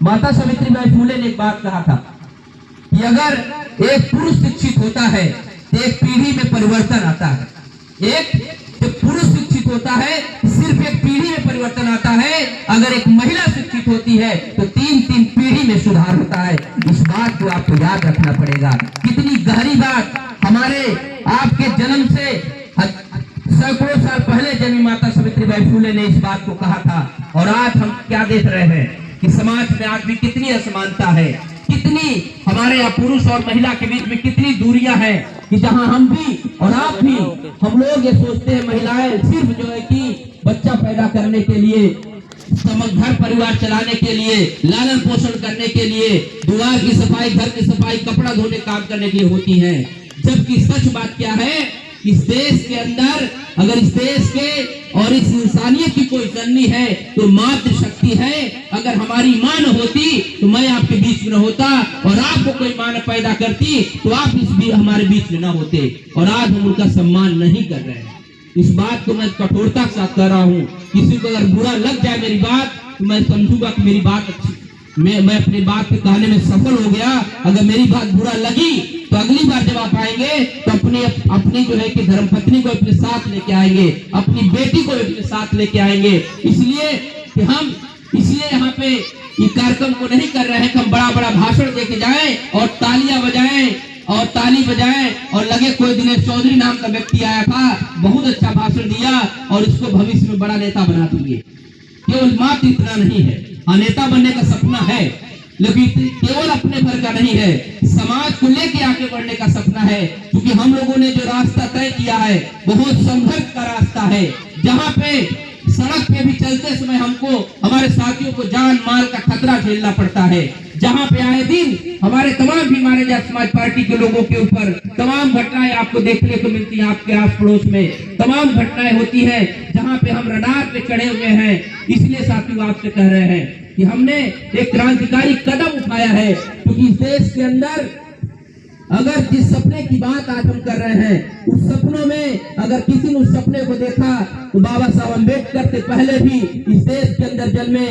माता सावित्रीबाई फुले ने एक बात कहा था कि अगर एक पुरुष शिक्षित होता है तो एक पीढ़ी में परिवर्तन आता है। एक जब पुरुष शिक्षित होता है सिर्फ एक पीढ़ी में परिवर्तन आता है, अगर एक महिला शिक्षित होती है तो तीन तीन पीढ़ी में सुधार होता है। इस बात को आपको याद रखना पड़ेगा। कितनी गहरी बात, हमारे आपके जन्म से सैकड़ों साल पहले जन्मी माता सावित्रीबाई फुले ने इस बात को कहा था। और आज हम क्या देख रहे हैं कि समाज में आज भी कितनी असमानता है, कितनी हमारे यहाँ पुरुष और महिला के बीच में कितनी दूरियां हैं कि जहां हम भी और आप भी, हम लोग ये सोचते हैं महिलाएं सिर्फ जो है कि बच्चा पैदा करने के लिए, घर परिवार चलाने के लिए, लालन पोषण करने के लिए, द्वार की सफाई, घर की सफाई, कपड़ा धोने काम करने के लिए होती हैं। जबकि सच बात क्या है, इस देश के अंदर अगर इस देश के और इस इंसानियत की कोई जननी है तो मातृशक्ति है। अगर हमारी मां न होती तो मैं आपके बीच में न होता, और आपको कोई मां न पैदा करती तो आप हमारे बीच में न होते। और आज हम उनका सम्मान नहीं कर रहे हैं। इस बात को मैं कठोरता के साथ कर रहा हूँ। किसी को अगर बुरा लग जाए मेरी बात तो मैं समझूंगा कि मेरी बात अच्छी, मैं अपनी बात के कहने में सफल हो गया। अगर मेरी बात बुरा लगी तो अगली बार जब आप आएंगे तो अपनी जो है कि धर्मपत्नी को अपने साथ लेके आएंगे, अपनी बेटी को अपने साथ लेके आएंगे। इसलिए कि हम यहाँ पे ये कार्यक्रम को नहीं कर रहे हैं कि हम बड़ा बड़ा भाषण देके जाएं और तालियां बजाएं और ताली बजाएं और लगे कोई दिनेश चौधरी नाम का व्यक्ति आया था, बहुत अच्छा भाषण दिया और इसको भविष्य में बड़ा नेता बना देंगे। केवल मात्र इतना नहीं है, नेता बनने का सपना है, लेकिन केवल अपने भर का नहीं है, समाज को लेके आगे बढ़ने का सपना है। क्योंकि हम लोगों ने जो रास्ता तय किया है बहुत संघर्ष का रास्ता है, जहाँ पे सड़क पे भी चलते समय हमको हमारे साथियों को जान माल का खतरा झेलना पड़ता है, जहाँ पे आए दिन हमारे तमाम भी हमारे जाट समाज पार्टी के लोगों के ऊपर तमाम घटनाएं आपको देखने को मिलती हैं। आपके आस पड़ोस में तमाम घटनाएं होती हैं जहाँ पे हम रडार पे चढ़े हुए हैं। इसलिए साथियों आपसे कह रहे हैं कि हमने एक क्रांतिकारी कदम उठाया है, क्योंकि इस देश के अंदर अगर जिस सपने की बात आज हम कर रहे हैं उस सपनों में अगर किसी ने उस सपने को देखा तो बाबा साहब अम्बेडकर से पहले भी इस देश के अंदर जन्मे